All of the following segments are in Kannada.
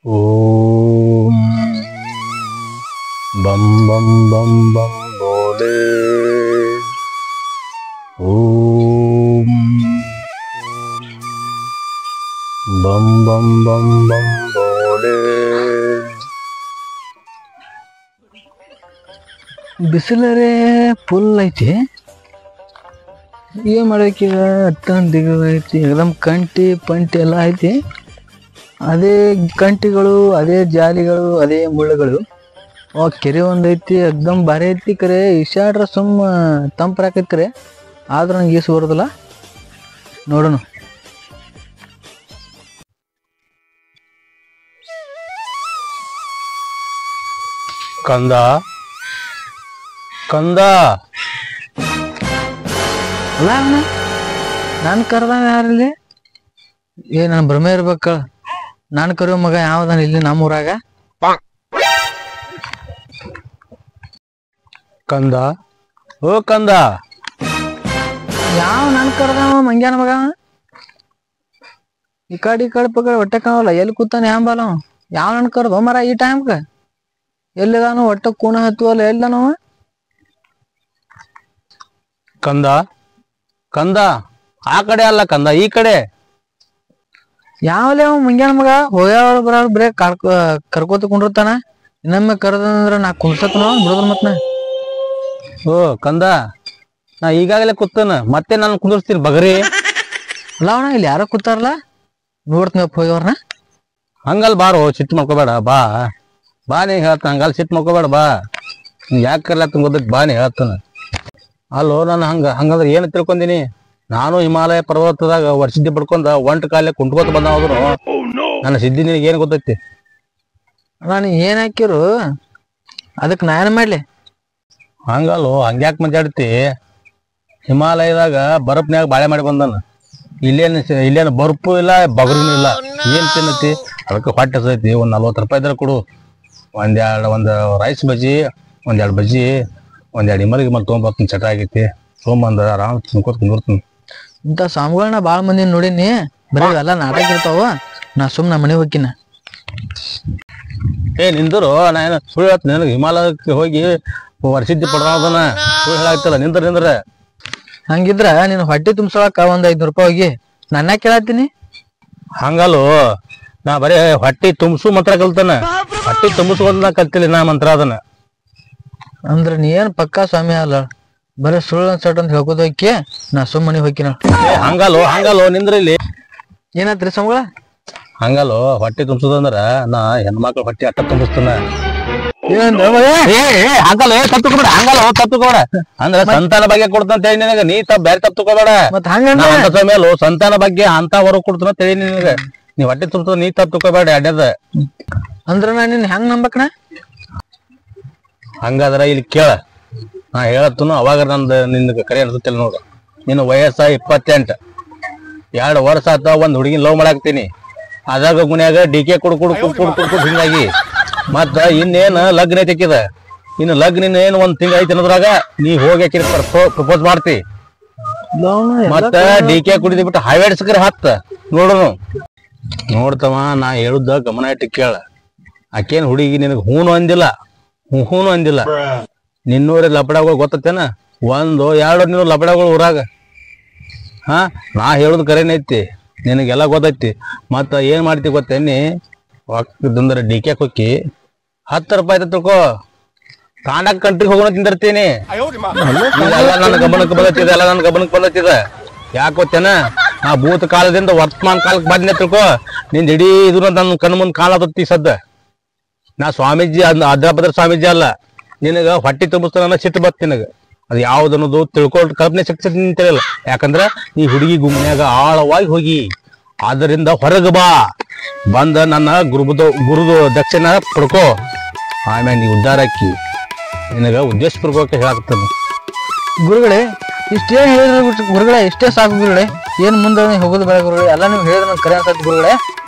ಓಂ ಬಂ ಬಂ ಬಂ ಬಂ ಬೋಲೆ. ಓಂ ಬಂ ಬಂ ಬಂ ಬಂ ಬೋಲೆ. ಬಿಸಿಲರೇ ಫುಲ್ ಐತಿ. ಏನು ಮಾಡೋಕೀಗ ಅಟ್ಟಂದಿಗ ಐತಿ. ಎಕ್ದಮ್ ಕಂಟಿ ಪಂಟಿ ಎಲ್ಲ ಐತಿ. ಅದೇ ಕಂಟಿಗಳು, ಅದೇ ಜಾಲಿಗಳು, ಅದೇ ಮುಳ್ಳುಗಳು. ಕೆರೆ ಒಂದೈತಿ, ಎಕ್ದಮ್ ಭಾರಿ ಐತಿ. ಕರೆ ಇಶಾಡ್ರ ಸುಮ್ಮ ತಂಪರಾಕೈತಿ. ಕರೆ ಆದ್ರೂ ನಂಗೆ ಈಸು ಬರೋದಿಲ್ಲ. ನೋಡೋಣ. ಕಂದ ಕಂದ ಅಲ್ಲ ಅವನ ನಾನು ಕರೆದ ಯಾರಲ್ಲಿ? ನನ್ನ ಭ್ರಮೆ ಇರ್ಬೇಕ. ನಾನು ಕರೆಯೋ ಮಗ ಯಾವ್ದಾನ ಇಲ್ಲಿ ನಮ್ಮೂರಾಗ? ಕಂದ, ಓ ಕಂದ. ಯಾವ ನಾನು ಕರೆದವ ಮಂಗ್ಯಾನ ಮಗ? ಈ ಕಡೆ ಪಕ್ಕಡೆ ಹೊಟ್ಟೆ ಕಾಣಲ್ಲ. ಎಲ್ಲಿ ಕೂತಾನೆ ಯಾಂಬಲ್ಲ. ಯಾವ ನನ್ ಕರ್ದು ಮರ ಈ ಟೈಮ್ಗ? ಎಲ್ಲಿದಾನು? ಹೊಟ್ಟೆ ಕೂಣ ಹತ್ತುವಲ್ಲ. ಎಲ್ಲನವ? ಕಂದ ಕಂದ, ಆ ಕಡೆ ಅಲ್ಲ ಕಂದ, ಈ ಕಡೆ. ಯಾವಲೇ ಅವ ಮಂಗ್ಯಾನ ಮಗ? ಹೋಗ್ಯಾವ ಬರ ಬರೇ ಕರ್ಕೋತ ಕುಂಡಿರ್ತಾನ. ಇನ್ನೊಮ್ಮೆ ಕರೆದಂದ್ರ ನಾ ಕುಂಡ್ಸತ್ನ ಬಿಡೋದ್ರ ಮತ್ನ. ಓ ಕಂದ, ನಾ ಈಗಾಗಲೇ ಕೂತಾನ, ಮತ್ತೆ ನಾನು ಕುಂದಿರ್ಸ್ತೀನಿ ಬಗರಿ. ಅಲ್ಲ ಅವನ ಇಲ್ಲಿ ಯಾರೋ ಕೂತಾರಲ್ಲ, ನೋಡ್ತೀನಪ್ಪ ಹೋಗ್ಯವ್ರನ್ನ. ಹಂಗಲ್ ಬಾರೋ, ಸಿಟ್ಟು ಮಾಡ್ಕೋಬೇಡ. ಬಾ ಬಾ, ನೀ ಹೇಳ್ತಾನ. ಹಂಗಲ್ ಸಿಟ್ಟು ಮಾಡ್ಕೋಬೇಡ. ಬಾ, ನೀ ಯಾಕೆ ಕರ್ಲಾತ ಗೊತ್ತೈತಿ. ಬಾ, ನೀ ಹೇಳ್ತಾನ. ಅಲ್ಲೋ ನಾನು ಹಂಗಂದ್ರೆ ಏನು ತಿಳ್ಕೊಂದಿನಿ? ನಾನು ಹಿಮಾಲಯ ಪರ್ವತದಾಗ ವರ್ಷಿದ್ದಿ ಪಡ್ಕೊಂಡ ಒಂಟ ಕಾಲೇ ಕುಂಟ್ಕೋತ ಬಂದ ಹೋದ್ರು ನನ್ನ ಸಿದ್ಧಿ. ನಿನಗೆ ಏನು ಗೊತ್ತೈತಿ? ನಾನು ಏನ್ ಹಾಕಿರು ಅದಕ್ಕೆ ನಾ ಏನ್ ಮಾಡ್ಲಿ? ಹಂಗಲ್ಲೋ, ಹಂಗ್ಯಾಕೆ ಮಾತಾಡ್ತಿ? ಹಿಮಾಲಯದಾಗ ಬರ್ಫ್ನ್ಯಾಗ ಬಾಳೆ ಮಾಡಿ ಬಂದನ. ಇಲ್ಲೇನು ಬರ್ಫು ಇಲ್ಲ, ಬಗರಿನೂ ಇಲ್ಲ. ಏನ್ ತಿನ್ನತಿ? ಅದಕ್ಕೆ ಹೊಟ್ಟೆ ಹಸೈತಿ. ಒಂದ್ 40 ರೂಪಾಯಿ ಇದ್ರೆ ಕೊಡು. ಒಂದು ರೈಸ್ ಬಜ್ಜಿ, 1-2 ಬಜ್ಜಿ, 1-2 ಇಮಲಿಗೆ ಮತ್ತೆ ತೊಗೊಂಬರ್ತೀನಿ. ಚಟ ಆಗೈತಿ. ತೊಗೊಂಬಂದ ಆರಾಮ್ ತಿನ್ಕೋತ ಕುಂದಿರ್ತೀನಿ. ಇಂಥ ಸ್ವಾಮಿಗಳನ್ನ ಭಾಳ ಮಂದಿ ನೋಡೀನಿ. ಬರೀ ಎಲ್ಲ ನಾಟಕ ಇರ್ತಾವ. ನಾ ಸುಮ್ಮನೆ ಮನೆ ಹೋಗಿನ. ನಿಂದರು. ನಾ ಏನು ಸುಳ್ಳು ಹೇಳ್ತೀನಿ ನನಗೆ? ಹಿಮಾಲಯಕ್ಕೆ ಹೋಗಿ ವರ್ಷಿದ್ದಿ ಪಡ್ದನ ಸುಳ್ಳು ಹೇಳಾಗ್ತಲ್ಲ. ನಿಂದ್ರ ಹಂಗಿದ್ರ ನೀನು ಹೊಟ್ಟೆ ತುಂಬಿಸೋಳಕ ಒಂದ್ 500 ರೂಪಾಯಿ ಹೋಗಿ ನನ್ನ ಕೇಳತ್ತೀನಿ. ಹಂಗಲ್ಲೋ, ನಾ ಬರೀ ಹೊಟ್ಟೆ ತುಂಬಿಸು ಮಂತ್ರ ಕಲ್ತಾನ. ಹೊಟ್ಟೆ ತುಂಬಿಸ್ಕೊಂಡ ಕಲ್ತಿಲ್ಲ ನಾ ಮಂತ್ರ ಅದನ್ನ. ಅಂದ್ರ ನೀ ಏನ್ ಪಕ್ಕಾ ಸ್ವಾಮಿ ಅಲ್ಲ, ಬರೀ ಸುಳ್ಳು ಸಟ್ ಅಂತ ಹೇಳ್ಕೋತ ಹೋಗಿ ನಾ ಸುಮ್ಮನೆ ಹೋಗಿನ. ಹಂಗಲ್ಲೋ ನಿಂದ್ರ ಇಲ್ಲಿ. ಏನಾತ್ರಿ ಸ್ವಾಮಿಗಳ? ಹಂಗಲ್ಲೋ, ಹೊಟ್ಟೆ ತುಂಬಿಸೋದಂದ್ರ ನಾ ಹೆಣ್ಮಕ್ಳು ಹೊಟ್ಟೆ ಅಟ್ಟ ತುಂಬಿಸ್ತಾನ. ಹಂಗಲ್ಲ ತಪ್ಪುಕೋಬೇಡ. ಹಂಗಲ್ಲ ತಪ್ಪುಕೋಬೇಡ ಅಂದ್ರ ಸಂತಾನ ಬಗ್ಗೆ ಕೊಡ್ತಂತ ಹೇಳಿ ನಿನಗ. ನೀ ಬೇರೆ ತಪ್ಪುಕೋಬೇಡ. ಮೇಲೂ ಸಂತಾನ ಬಗ್ಗೆ ಅಂತ ಹೊರಗ್ ಕೊಡ್ತಾನ ಹೇಳಿ ನಿನಗ. ನೀ ಹೊಟ್ಟೆ ತುಂಬ ನೀ ತಪ್ಪುಕೋಬೇಡ. ಅಡ್ಯದ ಅಂದ್ರ ನಾ ನಿನ್ ಹೆಂಗ್ ನಂಬಕ್ನ? ಹಂಗಾದ್ರ ಇಲ್ಲಿ ಕೇಳ, ನಾ ಹೇಳತ್ತನು ಅವಾಗ ನಂದು ನಿನ್ಗ ಕರೆ ಅನ್ಸುತ್ತಿಲ್ಲ ನೋಡು. ನಿನ್ನ ವಯಸ್ಸ 28. 2 ವರ್ಷ ಆತ ಒಂದ್ ಹುಡುಗಿನ ಲವ್ ಮಾಡಾಕ್ತೀನಿ. ಅದಾಗ ಗುನ್ಯಾಗ ಡಿಕೆ ಕುಡ್ ಹಿಂಗಾಗಿ ಮತ್ತ ಇನ್ನೇನ್ ಲಗ್ನ ಐತಿಕ್ಕಿದ. ಇನ್ನು ಲಗ್ನ ಏನ್ 1 ತಿಂಗಳ ಐತಿ ಅನ್ನೋದ್ರಾಗ ನೀ ಹೋಗಿ ಪ್ರಪೋಸ್ ಮಾಡ್ತಿ. ಮತ್ತ ಡಿಕೆ ಕುಡಿದ್ ಬಿಟ್ಟು ಹೈವೇಡ್ಸ್ಕರ ಹತ್ತ ನೋಡೋನು. ನೋಡ್ತವ, ನಾ ಹೇಳುದ ಗಮನ ಇಟ್ಟು ಕೇಳ. ಆಕೇನ್ ಹುಡುಗಿ ನಿನಗ ಹೂನು ಅಂದಿಲ್ಲ, ಹೂನು ಅಂದಿಲ್ಲ. ನಿನ್ನೂರ ಲಪಡಗಳು ಗೊತ್ತೇನ? 1-2 ನೀನು ಲಪಡಗಳು ಊರಾಗ. ನಾ ಹೇಳುದು ಕರೆನೈತಿ, ನಿನಗೆಲ್ಲ ಗೊತ್ತೈತಿ. ಮತ್ತ ಏನ್ ಮಾಡ್ತಿ ಗೊತ್ತೇನಿ? ಒಕ್ಕದಂದ್ರ ಡಿಕೆ ಕೊಕ್ಕಿ 10 ರೂಪಾಯಿ ತಿಳ್ಕೊ. ತಾಂಡಾಕ ಕಂಟ್ರಿಗೆ ಹೋಗೋಣ ತಿಂದಿರ್ತೀನಿ. ಎಲ್ಲ ನನ್ನ ಗಮನಕ್ಕೆ ಬಂದತ್ತಿದ. ಯಾಕೆ ಗೊತ್ತೇನ? ನಾ ಭೂತ ಕಾಲದಿಂದ ವರ್ತಮಾನ ಕಾಲಕ್ಕೆ ಬಂದ್ನೆ ತಿಳ್ಕೊ. ನಿಂದ ಇಡೀ ಇದು ನನ್ನ ಕಣ್ಣು ಮುಂದೆ ಕಾಣತತ್ತಿ ಸದ್ದ. ನಾ ಸ್ವಾಮೀಜಿ ಅದ್ರಭದ್ರ ಸ್ವಾಮೀಜಿ ಅಲ್ಲ. ನಿನಗ ಹೊಟ್ಟೆ ತುಂಬಿಸ್ತಾನ ಸಿಟ್ಟು ಬತ್ ನಿನಗ. ಅದು ಯಾವ್ದು ಅನ್ನೋದು ತಿಳ್ಕೊಂಡು ಕಲ್ಪನೆ ಶಕ್ತಿ ನಿಂತಿರಲ್ಲ. ಯಾಕಂದ್ರ ಈ ಹುಡುಗಿ ಗುಮ್ನ್ಯಾಗ ಆಳವಾಗಿ ಹೋಗಿ ಅದರಿಂದ ಹೊರಗೆ ಬಾ. ಬಂದ ನನ್ನ ಗುರುದು ದಕ್ಷಿಣ ಪಡ್ಕೋ. ಆಮೇಲೆ ನೀ ಉದ್ಧಾರಕ್ಕಿ. ನಿನಗ ಉದ್ದೇಶಪೂರ್ವಕ ಹೇಳಾಕ್ತಾನೆ. ಗುರುಗಳೇ ಇಷ್ಟೇ ಹೇಳಿದ್ರು ಗುರುಗಳೇ, ಇಷ್ಟೇ ಸಾಕು ಗುರುಗಳೇ. ಏನ್ ಮುಂದೆ ಹೋಗೋದು ಬೇಡ ಗುರುಗಳೇ. ಎಲ್ಲ ನೀವು ಹೇಳಿದ್ರೆ ಕರೆ ಅನ್ಸತ್ ಗುರುಗಳೇ.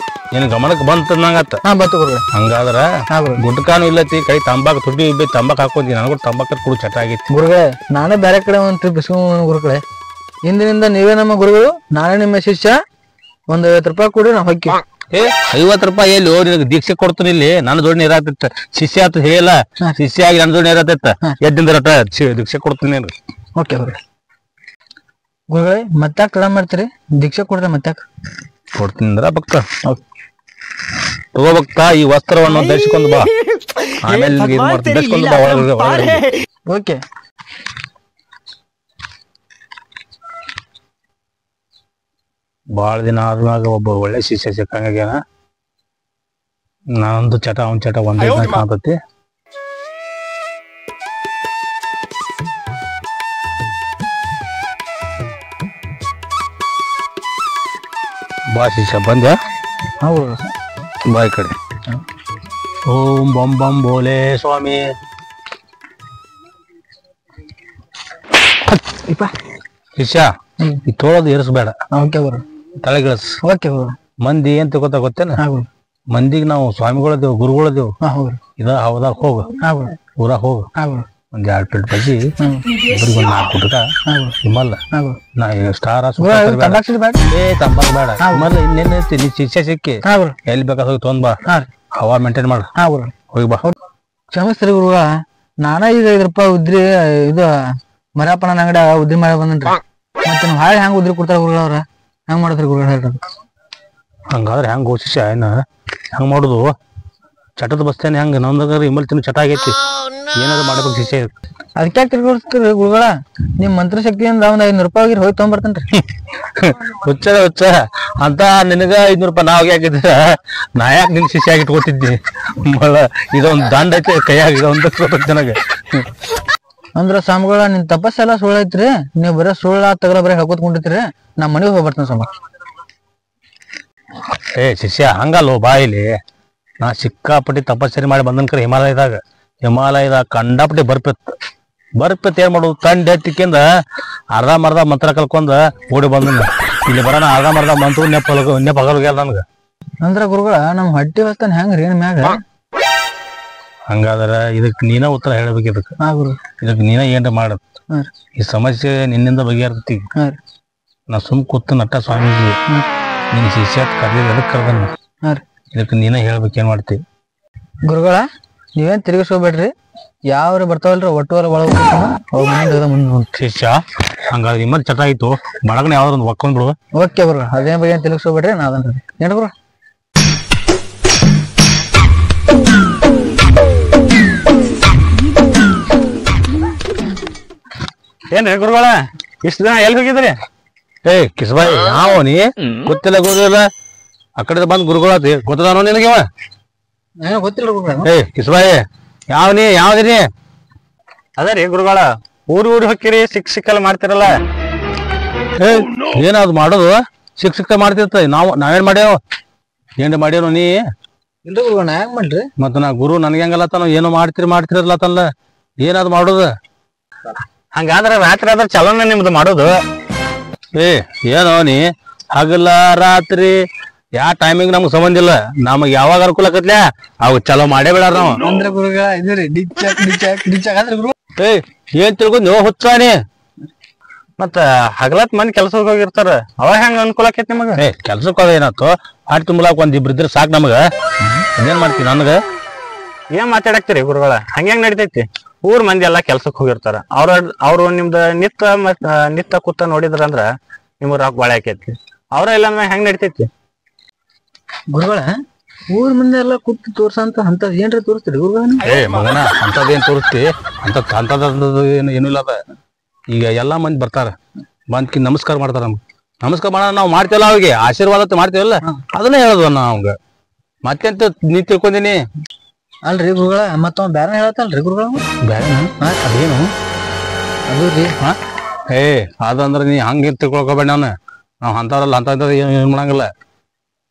ನಿನ್ ಗಮನಕ್ಕೆ ಬಂತ ನಂಗತ್ತ? ಬಂತು ಗುರುಗಳೇ. ಹಂಗಾದ್ರ ಗುಟ್ಕಾನು ಇಲ್ಲತಿ, ಕೈ ತಂಬಾಕು ತುಟ್ಟಿ ತಂಬಾಕ್ ಹಾಕೋತೀನಿ. ನನಗೂ ತಂಬಾಕ ಕುಡು ಚಟ ಆಗಿತ್ತು ಗುರುಗಳೇ. ನಾನೇ ಬೇರೆ ಕಡೆ ಒಂದು ಬಿಸ್ಕೊ ಗುರುಗಳೇ. ಇಂದಿನಿಂದ ನೀವೇ ನಮ್ಮ ಗುರುಗಳು, ನಾನೇ ನಿಮ್ಮ ಶಿಷ್ಯ. 1 50 ರೂಪಾಯಿ ಕೊಡಿ, ನಾ ಹೊಕ್ಕಿ. ಏ 50 ರೂಪಾಯಿ ಎಲ್ಲಿ ನಿನಗೆ ದೀಕ್ಷೆ ಕೊಡ್ತೀನಿ ಇಲ್ಲಿ ನನ್ನ ದೊಡ್ಡ ನೀರಾಗ್ತಿತ್ತ ಶಿಷ್ಯ ಆತ ಹೇಳಿಲ್ಲ ಶಿಷ್ಯ ಆಗಿ ನನ್ನ ದೊಡ್ಡ ನೀರಾಗ್ತಿತ್ತ ಎದ್ದಿಂದ ರಟ ದೀಕ್ಷೆ ಕೊಡ್ತೀನಿ ನಿನಗೆ. ಓಕೆ ಗುರುಗಳೇ ಮತ್ತಾಕ ಕಳ ಮಾಡ್ತೀರಿ ದೀಕ್ಷೆ ಕೊಡ್ರೆ ಮತ್ತಾಕ ಕೊಡ್ತೀನಿ ಅಂದ್ರ ಭಕ್ತ ತಗೋ ಭಕ್ತ ಈ ವಸ್ತ್ರವನ್ನು ಧರಿಸಿಕೊಂಡು ಬಾ ಆಮೇಲೆ ನಿನಗೆ ಇದು ಮಾಡ್ತೀನಿ ಧರಿಸಿಕೊಂಡು ಬಾ ಒಳಗಡೆ. ಓಕೆ ಬಾಳ ದಿನ ಆದ್ಮ್ಯಾಗ ಒಬ್ಬ ಒಳ್ಳೆ ಶಿಷ್ಯ ಸಿಕ್ಕಂಗಾಗ್ಯಾನ. ನಾನೊಂದು ಚಟ ಅವನ್ ಚಟ ಒಂದೇ ಕಾಣ್ತತಿ. ಬಾ ಶಿಷ್ಯ ಬಂದ್ಯಾ? ಬಾ ಈ ಕಡೆ. ಓಂ ಬಂ ಬಂ ಬೋಲೆ ಸ್ವಾಮಿ. ಶಿಷ್ಯ ಈ ತೋಳದು ಏರಿಸ್ಬೇಡ, ತಲೆಗಿಳಿಸ್. ಮಂದಿ ಏನ್ ತಿಳ್ಕೊತ ಗೊತ್ತೇನ? ಮಂದಿಗೆ ನಾವು ಸ್ವಾಮಿಗಳದೇವು ಗುರುಗಳದೇವು. ಇದ ಹೌದಾಗ ಹೋಗು, ಊರಾಗ ಹೋಗು, ಒಂದ್ 2 ಪ್ಲೇಟ್ ಬಜ್ಜಿ, ಇಬ್ಬರಿಗೆ ಒಂದ್ 4 ಗುಟ್ಕ ಹಿಮಲ್, ನಾ ಸ್ಟಾರ್ ತಂಬಾಕ್ ಬೇಡ ಹಿಮಲ್. ಇನ್ನೇನೈತಿ ನೀ ಶಿಷ್ಯ ಸಿಕ್ಕಿ ಎಲ್ಲಿ ಬೇಕಾದ ಹೋಗಿ ತೊಂದ್ ಬಾ, ಹವಾ ಮೇಂಟೈನ್ ಮಾಡ, ಹೋಗಿ ಬಾ. ಕ್ಷಮಿಸ್ತ್ರಿ ಗುರುಗಳ, ನಾನ ಈಗ 5 ರೂಪಾಯಿ ಉದ್ರಿ ಇದು ಮರ್ಯಾಪನ ಅಂಗಡಿ ಉದ್ರಿ ಮಾಡಿ ಬಂದನ್ರಿ. ಮತ್ತೆ ನಾವ್ ಹಾಳೆ ಹೆಂಗ್ ಉದ್ರಿ ಕೊಡ್ತಾರ ಗುರುಗಳ ಅವ್ರ? ಹೆಂಗ್ ಮಾಡತ್ರಿ ಗುರುಗಳ ಹೇಳ್ರಿ? ಹಂಗಾದ್ರೆ ಹೆಂಗ್ ಶಿಷ್ಯ ಏನ ಹೆಂಗ್ ಮಾಡುದು? ಚಟದ ಬಸ್ತೇನೆ ಹೆಂಗ ನೊಂದಾಗ ಇಮ್ಮಲ್ ತಿನ್ನು ಚಟ ಆಗೈತಿ, ಏನಾದ್ರು ಮಾಡ್ಬೇಕು ಶಿಷ್ಯ. ಅದಕ್ಕೆ ಯಾಕೆ ತಿರ್ಗಿಸ್ತೀರಿ ಗುರುಗಳ? ನಿಮ್ ಮಂತ್ರ ಶಕ್ತಿಯಿಂದ ಒಂದ್ 500 ರೂಪಾಯಿ ಹೋಗಿ ತಗೊಂಡ್ಬರ್ತೇನ್ರಿ. ಹುಚ್ಚ ಅಂತ ನಿನಗ 500 ರೂಪಾಯಿ ನಾವ್ ಹಾಕಿದ್ರ ನಾ ಯಾಕೆ ನಿನ್ ಶಿಷ್ಯ ಆಗಿ ಇಟ್ಕೊತಿದ್ದಿ? ಇದೊಂದ್ ದಂಡ ಐತೆ ಕೈಯಾಗ, ಇದೊಂದು ನನಗ. ಅಂದ್ರ ಸ್ವಾಮಿಗಳ ನಿನ್ ತಪಸ್ಸೆಲ್ಲ ಸುಳ್ಳು ಐತ್ರಿ, ನೀವ್ ಬರೀ ಸುಳ್ಳ ತಗಲ ಬರೀ ಹೇಳ್ಕೊತ್ಕೊಂಡಿರ್ತೀರಿ. ನಾ ಮನೆಗೆ ಹೋಗ್ಬರ್ತೇನೆ ಸ್ವಾಮಿ. ಏ ಶಿಷ್ಯ ಹಂಗಲ್ಲೋ ಬಾಯಿಲಿ, ನಾ ಸಿಕ್ಕಾಪಟ್ಟಿ ತಪಸ್ಸರಿ ಮಾಡಿ ಬಂದನ್ ಕರೆ ಹಿಮಾಲಯದಾಗ ಕಂಡಾಪಟ್ಟಿ ಬರ್ಪಿತ್ ಏನ್ ಮಾಡುದು? ಕಂಡ ಎತ್ತಿಕಿಂದ ಅರ್ಧ ಮಂತ್ರ ಕಲ್ಕೊಂಡ ಓಡಿ ಬಂದನ್. ಇಲ್ಲಿ ಬರೋಣ ಅರ್ಧ ಮಂತ್ರ ನೆಪಗಲ್ಗ್ಯಾರ ನನ್ಗ. ಅಂದ್ರ ಗುರುಗಳ ನಮ್ ಹೊಟ್ಟಿ ವಸ್ತಾನ ಹೆಂಗ್ರಿ ಮ್ಯಾಗ? ಹಂಗಾದ್ರ ಇದಕ್ ನೀನ ಉತ್ತರ ಹೇಳ್ಬೇಕು. ಇದಕ್ ನೀನ ಏನ್ರ ಮಾಡತ್ ಈ ಸಮಸ್ಯೆ ನಿನ್ನಿಂದ ಬಗೆಹರ್ತತಿ. ನಾ ಸುಮ್ ಕೂತ್ ನಟ್ಟ ಸ್ವಾಮೀಜಿ ನಿನ್ ಶಿಷ್ಯ ಕರ್ಲಿಲ್ಲ, ಎದಕ್ ಕರ್ದನ್ನ? ಇದಕ್ ನೀನ ಹೇಳ್ಬೇಕು ಏನ್ ಮಾಡ್ತಿ. ಗುರುಗಳ ನೀವೇನ್ ತಿರುಗಿಸ್ಕೋಬೇಡ್ರಿ, ಯಾವ್ರಿ ಬರ್ತಾವಲ್ರಿ ಒಟ್ಟುವರ ಒಳಗ ಶಿಷ್ಯ. ಹಂಗಾದ್ರೆ ನಿಮ್ಮಲ್ಲಿ ಚಟ ಆಯ್ತು, ಬಳಗನ ಯಾವ್ದೊಂದು ಒಕ್ಕೊಂಡ್ ಬಿಡುವ. ಓಕೆ ಗುರುಗಳ, ಅದೇ ಬಗ್ಗೆ ಏನ್ ತಿರುಗಿಸ್ಕೋಬೇಡ್ರಿ, ನಾ ಅದನ್ರಿ ಏನ್ ಗುರು? ಏನ್ರಿ ಗುರುಗಳ ಇಷ್ಟ ದಿನ ಎಲ್ಲಿ ಹೋಗಿದ್ರಿ? ಏ ಕಿಸ್ಬಾಯಿ ಯಾವ ನೀ? ಗೊತ್ತಿಲ್ಲ ಗುರುಗಳ ಆ ಕಡೆ ಬಂದ್ ಗುರುಗಳ ಗೊತ್ತದಾನೋ ನಿನಗೆ? ಗೊತ್ತಿಲ್ಲ ಗುರುಗಳ. ಏ ಕಿಸ್ಬಾಯಿ ಯಾವ ನೀ ಯಾವ್ದಿರಿ? ಅದ ರೀ ಗುರುಗಳ, ಊರಿ ಹೊಕ್ಕಿರಿ ಸಿಕ್ಕಲ್ಲ ಮಾಡ್ತಿರಲ್ಲ. ಏನಾದ್ರು ಮಾಡೋದು ಸಿಕ್ಕ ಮಾಡ್ತಿರ್ತ. ನಾವೇನ್ ಮಾಡ್ಯಾವ? ಏನ್ ಮಾಡ್ಯಾವ ನೀ? ಇಲ್ರಿ ಗುರುಗಳ, ನಾ ಹೆಂಗ್ ಮಾಡ್ರಿ? ಮತ್ತ ನಾ ಗುರು ನನ್ಗೆ ಹೆಂಗಲ್ಲತ್ತಾನ ಏನೋ ಮಾಡ್ತಿರಲ್ಲತ್ತಲ್ಲ, ಏನಾದ್ರು ಮಾಡೋದು? ಹಂಗಾದ್ರ ರಾತ್ರಿ ಆದ್ರ ಚಲೋನ ನಿಮ್ದು ಮಾಡೋದು. ಏ ಏನೋ ನೀ ಹಗಲ ರಾತ್ರಿ ಯಾವ ಟೈಮಿಂಗ್ ನಮ್ಗ್ ಸಂಬಂಧ ಇಲ್ಲ, ನಮಗ್ ಯಾವಾಗ ಅನುಕೂಲ ಆಕತ್ಲ ಅವಾಗ ಚಲೋ ಮಾಡೇ ಬಿಡಾರ ನಾವು. ಅಂದ್ರ ಗುರುಗಳ ಇದ್ರಿ ಗುರು. ಏ ಏನ್ ತಿಳ್ಕೊಂಡ್ ನೀವು ಹುಚ್ಚಾನಿ? ಮತ್ತ ಹಗಲತ್ ಮಂದಿ ಕೆಲ್ಸಕ್ಕೆ ಹೋಗಿರ್ತಾರ, ಅವಾಗ ಹೆಂಗ ಅನುಕೂಲ ಆಕೇತಿ ನಿಮಗ? ಏ ಕೆಲ್ಸಕ್ಕೆ ಹೋದ ಏನಾಯ್ತು, ಹಾಟ್ ತುಂಬಲಾಕ ಒಂದ್ ಇಬ್ರು ಇದ್ರೆ ಸಾಕ್ ನಮಗ. ಏನ್ ಮಾಡ್ತೀನಿ ನನಗ? ಏನ್ ಮಾತಾಡಕ್ತಿರಿ ಗುರುಗಳ? ಹಂಗ್ಯಾಂಗ ನಡಿತೈತಿ? ಊರ್ ಮಂದಿ ಎಲ್ಲಾ ಕೆಲ್ಸಕ್ ಹೋಗಿರ್ತಾರ, ಅವ್ರು ನಿಮ್ದ ನಿತ್ತ ಕೂತ ನೋಡಿದ್ರಂದ್ರ ನಿಮ್ಗ ರಾಕ್ ಬಾಳೆ ಆಕೇತಿ. ಅವ್ರ ಇಲ್ಲ ಅಂದ್ರ ಹೆಂಗ್ ನಡಿತೈತಿ ಗುರುಗಳ? ಊರ್ ಮಂದಿ ಎಲ್ಲಾ ಕೂತ್ ತೋರ್ಸಂತ ಅಂತದ್ ಏನ್ರ ತೋರಿಸ್ತೀರಿ ಗುರುಗಳ? ಏ ಮಗನ ಅಂತದೇನ್ ತೋರಿಸ್ತಿ? ಅಂತದ್ ಏನು ಇಲ್ಲ. ಅದ ಈಗ ಎಲ್ಲಾ ಮಂದಿ ಬರ್ತಾರ, ಬಂದ್ಕಿ ನಮಸ್ಕಾರ ಮಾಡ್ತಾರ. ನಮ್ಗೆ ನಮಸ್ಕಾರ ಮಾಡ ನಾವು ಮಾಡ್ತೇವಲ್ಲ, ಅವಿಗೆ ಆಶೀರ್ವಾದ ಮಾಡ್ತೇವಲ್ಲ, ಅದನ್ನ ಹೇಳೋದು ನಾ ಅವಂಗ. ಮತ್ತೆಂತ ನೀ ತಿಳ್ಕೊಂದಿನಿ? ಅಲ್ರಿ ಗುರುಗಳ, ಮತ್ತವ್ ಬ್ಯಾರ ಹೇಳತ್ತಲ್ರಿ ಗುರುಗಳ? ಅದೇನು ಅದು ರೀ ಏ ಅದಂದ್ರ ನೀ ಹಂಗ ತಿಳ್ಕೊಳ್ಕೋಬೇಡ. ನಾವ್ ಅಂತವ್ರಲ್ಲ ಅಂತ ಏನ್ ಮಾಡಂಗಿಲ್ಲ.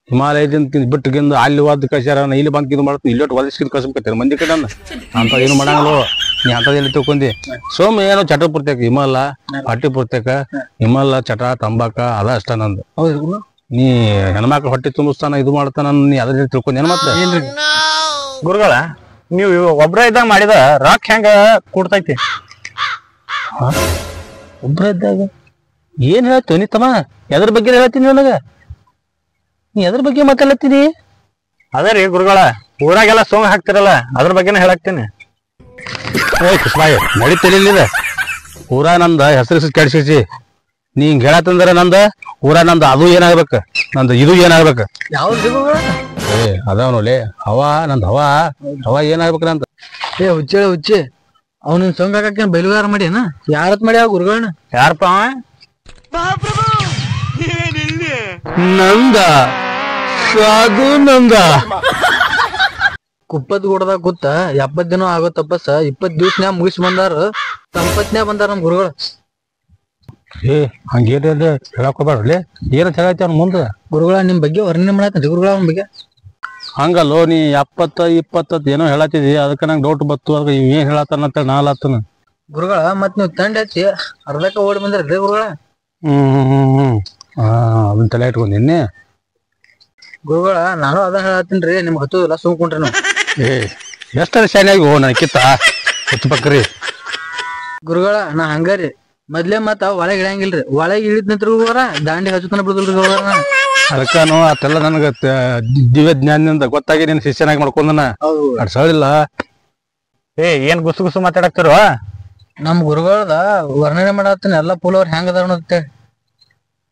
ಹಿಮಾಲಯದಿಂದ ಬಿಟ್ಟಗಿಂದ ಅಲ್ಲಿ ವಾದ ಕಳ್ಸ್ಯಾರ, ಇಲ್ಲಿ ಬಂದ್ ಇದು ಮಾಡ್ತೀನಿ, ಇಲ್ಲೊಟ್ಟು ಒದಸ್ಕಿದ್ ಕಳ್ಸ್ಬೇಕತ್ತೀರ ಮಂದಿ ಕಡೆ ಅಂತ ಏನು ಮಾಡಂಗಿಲ್ಲ. ನೀ ಅಂತದ್ ಎಲ್ಲಿ ತಿಳ್ಕೊಂಡಿ? ಸೋಮ್ ಏನೋ ಚಟ ಪೂರ್ತೇಕ ಹಿಮಲ್ಲ, ಹೊಟ್ಟಿ ಪೂರ್ತೇಕ ಹಿಮಲ್ಲ, ಚಟ ತಂಬಾಕ ಅದ ಅಷ್ಟ ನಂದು. ನೀ ಹೆಣ್ಮಕ್ಳು ಹೊಟ್ಟಿ ತುಂಬಿಸ್ತಾನ ಇದು ಮಾಡ್ತಾನ, ನೀ ಅದ್ರ ತಿಳ್ಕೊಂಡ್ ಏನ್ ಮತ್ತೆ? ಗುರುಗಳ, ನೀವು ಒಬ್ರ ಇದ್ದಾಗ ಮಾಡಿದ ರಾಕ್ ಹೆಂಗ ಕೂಡ್ತೈತಿ? ಒಬ್ರ ಇದ್ದಾಗ ಏನ್ ಹೇಳ್ತೇವ ನೀ ತಮ್ಮ? ಎದ್ರ ಬಗ್ಗೆ ಹೇಳ್ತೀನಿ ನನಗ? ನೀ ಎದ್ರ ಬಗ್ಗೆ ಮಾತಾಡ್ಲತ್ತೀನಿ? ಅದೇ ರೀ ಗುರುಗಳ, ಊರಾಗೆಲ್ಲ ಸೋಂಗ್ ಹಾಕ್ತಿರಲ್ಲ ಅದ್ರ ಬಗ್ಗೆನೇ ಹೇಳಾಕ್ತೀನಿ. ಕೃಷ್ಣಾಯ ನಡೀತಿರ್ಲಿಲ್ಲ ಊರ ನಂದ ಹೆಸರು ಕೆಡ್ಸಿ ನೀ ಹಿಂಗ್ ಹೇಳತ್ತಂದ್ರ ನಂದ ಊರ ನಂದ ಅದು ಏನಾಗ್ಬೇಕ, ನಂದು ಇದು ಏನಾಗ್ಬೇಕ? ಯಾವ್ದು ಅದಾವನೋಲೆ ಹವಾ ನಂದ್ ಹವಾ ಏನಾಗ್ಬೇಕ ನಂದ? ಹುಚ್ಚಿ ಅವ್ನ ಸೊಂಗ್ ಹಾಕಿ ಬೈಲುಗಾರ ಮಾಡ್ಯಾನ. ಯಾರತ್ ಮಾಡ್ಯಾವ ಗುರುಗಳನ್ನ? ಯಾರಪ್ಪ ಅವ? ನಂದ ಸಾಧು ನಂದ. ಕುಪ್ಪದ್ ಗುಡ್ದಾಗ ಕೂತ 70 ದಿನ ಆಗೋ ತಪಸ್ಸ 20 ದಿವ್ಸನ್ಯಾಗ ಮುಗಿಸಿ ಬಂದಾರ. ಸಂಪತ್ನ್ಯಾಗ ಬಂದಾರ ನಮ್ ಗುರುಗಳು. ಹಂಗೇನ ಹೇಳಕ್ ಹೋಗ್ಬೇಡ್ರಿ, ಏನ ಹೇಳೈತಿ ಅವ್ನ ಮುಂದ? ಗುರುಗಳ ನಿಮ್ ಬಗ್ಗೆ ವರ್ಣನೆ ಮಾಡತ್ತೀರಿ ಗುರುಗಳ ಅವ್ನ ಬಗ್ಗೆ. ಹಂಗಲ್ಲೋ ನೀ 70-20 ಏನೋ ಹೇಳತ್ತಿದಿ, ಅದಕ್ಕೆ ನಂಗೆ ಡೌಟ್ ಬತ್ತು. ಅದಕ್ಕೆ ಇವ್ ಏನ್ ಹೇಳತ್ತಾನ ಅಂತ ನಾ ಅಲ್ಲತ್ತನ. ಗುರುಗಳ ಮತ್ ನೀವ್ ತಂಡ ಹಚ್ಚಿ ಅರ್ಧಕ್ಕ ಓಡಿ ಬಂದ್ರಿ ಗುರುಗಳ. ಅದನ್ನ ತಲೆ ಇಟ್ಕೊಂಡಿನಿ. ಗುರುಗಳ ನಾನು ಅದ ಹೇಳತ್ತೀನ್ರಿ, ನಿಮ್ಗೆ ಹತ್ತೋದಿಲ್ಲ ಸುಮ್ಕೊಂಡ್ರಿ ನೀವು. ಎಷ್ಟರ ಶಾನ್ಯಾಗಿ ನನಕಿತ್ತ ಹಚ್ಬೇಕ್ರಿ ಗುರುಗಳ. ನಾ ಹಂಗಾರಿ ಮೊದ್ಲೇ ಮತ್ತ ಒಳಗ್ ಇಳಂಗಿಲ್ರಿ. ಒಳಗ್ ಇಳಿದ್ ನಿಂತ್ರ ಗುರುಗಳ ದಾಂಡಿ ಹಚ್ಚುತ್ತಾನ ಬಿಡುದಿಲ್ರಿ ಗುರುಗಳ. ಅದಕ್ಕನು ಅಷ್ಟೆಲ್ಲ ನನಗ ದಿವ್ಯ ಜ್ಞಾನದಿಂದ ಗೊತ್ತಾಗಿ ನಿನ್ ಶಿಷ್ಯನಾಗಿ ಮಾಡ್ಕೊಂಡನ ಅಡ್ಸಳಿಲ್ಲ. ಏನ್ ಗುಸು ಮಾತಾಡಕ್ತಿರೋ? ನಮ್ ಗುರುಗಳದ ವರ್ಣನೆ ಮಾಡತ್ತೀನಿ ಎಲ್ಲಾ ಪೂಲ್ ಅವ್ರ ಹೆಂಗ್ ಅದಾರ ಅಂತೇಳಿ.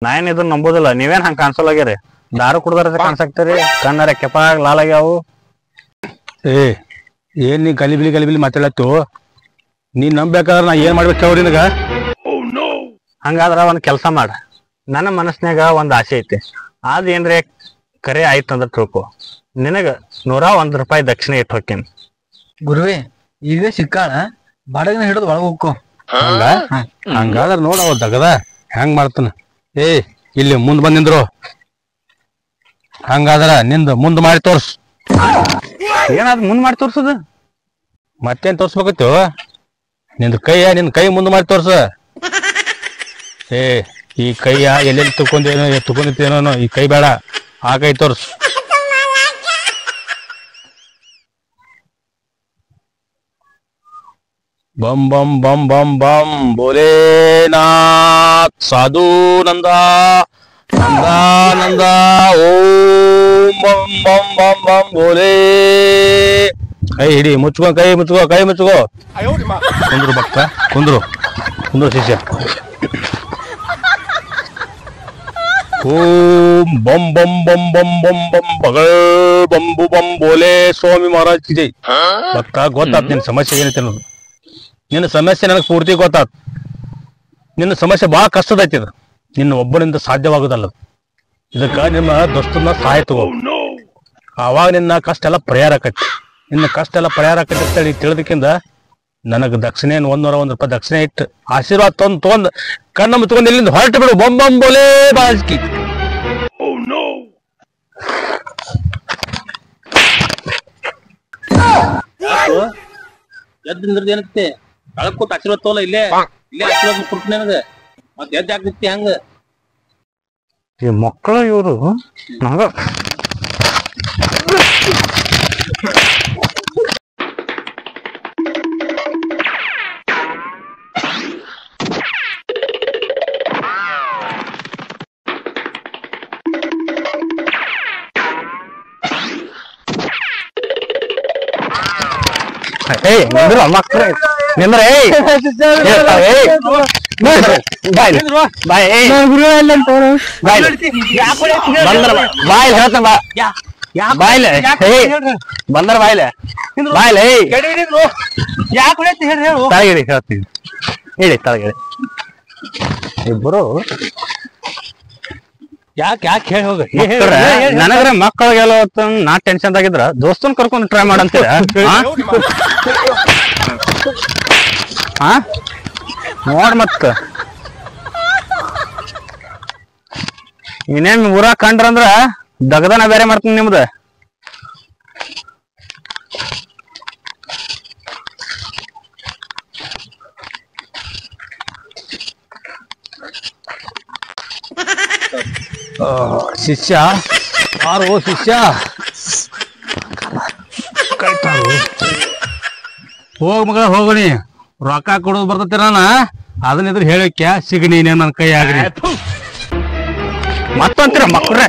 ನಾ ಏನ್ ಇದನ್ನ ನಂಬೋದಿಲ್ಲ. ನೀವೇನ್ ಹಂಗ ಕಾಣಿಸೋಲಾಗ್ಯಾರಿ? ದಾರು ಕುಡ್ದಾರ ಕಾಣ್ಸಾಕ್ತಾರಿ, ಕಣ್ಣಾರ ಕೆಪಾಗ್ ಲಾಲಾಗ್ಯಾವು. ಏನ್ ನೀ ಗಲಿಬಿಲಿ ಮಾತಾಡತ್ತು? ನೀನ್ ನಂಬೇಕಾದ್ರ ನಾ ಏನ್ ಮಾಡ್ಬೇಕು ಅವ್ರ ನಿನಗ? ಹಂಗಾದ್ರ ಒಂದ್ ಕೆಲ್ಸ ಮಾಡ. ನನ್ನ ಮನಸ್ನ್ಯಾಗ ಒಂದ್ ಆಸೆ ಐತಿ, ಅದೇನ್ರೆ ಕರೆ ಆಯ್ತಂದ್ರ ತಿಳ್ಕೊ, ನಿನಗ 101 ರೂಪಾಯಿ ದಕ್ಷಿಣೆ ಇಟ್ಟು ಹೋಕ್ಕೇನಿ. ಗುರುವೇ ಈಗ ಸಿಕ್ಕಾಳ ಬಾಡಗನ ಹಿಡಿದು ಒಳಗ ಹೋಗ್ಕೊ. ಹಂಗಾದ್ರ ನೋಡ ಅವ ದಗದ ಹೆಂಗ್ ಮಾಡ್ತಾನ. ಇಲ್ಲಿ ಮುಂದ್ ಬಂದಿಂದ್ರು. ಹಂಗಾದ್ರ ನಿಂದ ಮುಂದ್ ಮಾಡಿ ತೋರ್ಸ್. ಏನಾದ್ ಮುಂದ್ ಮಾಡಿ ತೋರ್ಸುದು? ಮತ್ತೇನ್ ತೋರ್ಸ್ಬೇಕಿತ್ತು? ನಿಂದ ಕೈ ಮುಂದ್ ಮಾಡಿ ತೋರ್ಸ. ಈ ಕೈಯ ಎಲ್ಲೆಲ್ಲಿ ತುಕೊಂಡಿತ್ತೇನೋ ಈ ಕೈ ಬೇಡ, ಆ ಕೈ ತೋರ್ಸ್. ಬಂ ಬಂ ಬಂ ಬಂ ಬಂ ಭೋಲೇನಾಥ್ ಸಾಧು ನಂದ ನಂದ ಓಂ ಬಂ ಬಂ ಬಂ ಬಂ ಭೋಲೆ. ಕೈ ಹಿಡಿ, ಕೈ ಮುಚ್ಕೋ. ಕುಂದ್ರು ಭಕ್ತ, ಕುಂದ್ರು ಶಿಷ್ಯ. ಓಂ ಬಂ ಬಂ ಬಂ ಬಂ ಬಂ ಬಂ ಬಗಳ ಬಂಬು ಬಂ ಬೋಲೆ ಸ್ವಾಮಿ ಮಹಾರಾಜ್ ಕಿ ಜೈ. ಭಕ್ತ ಗೊತ್ತಾತ್ ನಿನ್ ಸಮಸ್ಯೆ ಏನೈತೆ ಅನ್ನೋದು. ನಿನ್ನ ಸಮಸ್ಯೆ ನನಗೆ ಪೂರ್ತಿ ಗೊತ್ತಾತ್. ನಿನ್ನ ಸಮಸ್ಯೆ ಬಹಳ ಕಷ್ಟದೈತಿ. ಇದು ನಿನ್ನ ಒಬ್ಬನಿಂದ ಸಾಧ್ಯವಾಗುದಲ್ಲ. ಇದಕ್ಕ ನಿಮ್ಮ ದೋಸ್ತನ ಸಹಾಯ ತಗೋ, ಅವಾಗ ನಿನ್ನ ಕಷ್ಟ ಎಲ್ಲ ಪರಿಹಾರ ಆಕತಿ. ನಿನ್ನ ಕಷ್ಟ ಎಲ್ಲ ಪರಿಹಾರ ಆಕತಿ ಅಂತ ಹೇಳಿ ತಿಳಿದಕ್ಕಿಂತ ನನಗ ದಕ್ಷಿಣೆ 101 ರೂಪಾಯಿ ದಕ್ಷಿಣೆ ಇಟ್ಟು ಆಶೀರ್ವಾದ ತೊಗೊಂಡ್ ಕಣ್ಣ ಮುಚ್ಕೊಂಡ್ ಇಲ್ಲಿಂದ ಹೊರಟು ಬಿಡು. ಬೊಂಬಂ ಬೋಲೆ ಬಾಜ್ಕಿ. ಎದ್ದಿಂದ್ರದ್ ಏನತ್ತೆ ಕಳಕೋತ ಆಶೀರ್ವಾದ ತೋಲ ಇಲ್ಲೇ ಆಶೀರ್ವಾದ ಕೊಡ್ತೀನಿ ನನಗ. ಮತ್ತೆ ಎದ್ದು ಆಗ್ತಿತ್ತಿ ಹಂಗ ಈ ಮಕ್ಕಳು ಇವರು ನಂಗ ಮಕ್ಕಳು ನಿಂದ್ರ ಬಾಯ್ ಬಂದರ ಬಾಯ್ಲೆ ಬಾಯ್ಲೆ ತಳಗಿಡಿ ಹೇಳ್ತೀನಿ ಹೇಳಿ. ತಳಗಿಡಿ ಇಬ್ಬರು ಯಾಕೆ ಹೇಳಿ ಹೋಗ. ನನಗ್ರ ಮಕ್ಕಳಿಗೆಲ್ಲ ನಾ ಟೆನ್ಷನ್ ಆಗಿದ್ರ ದೋಸ್ತನ್ ಕರ್ಕೊಂಡು ಟ್ರೈ ಮಾಡಂತೀರ? ನೋಡ್ ಮತ್ತ ಇನ್ನೇನ್ ಊರಾಗ ಕಂಡ್ರಂದ್ರ ದಗದನ ಬೇರೆ ಮಾಡ್ತೀನಿ ನಿಮ್ದ. ಶಿಷ್ಯ ಯಾರು ಶಿಷ್ಯ ಹೋಗ್ ಮಗಳ ಹೋಗಣಿ. ರೊಕ್ಕ ಕೊಡೋದು ಬರ್ತೈತಿ ನಾನ ಅದನ್ನ ಇದ್ರ ಹೇಳಕ್ಯ ಸಿಗಣಿ ನನ್ನ ಕೈ ಆಗ್ರಿ ಮತ್ತಂತೀರ ಮಕ್ಕಳ್ರೆ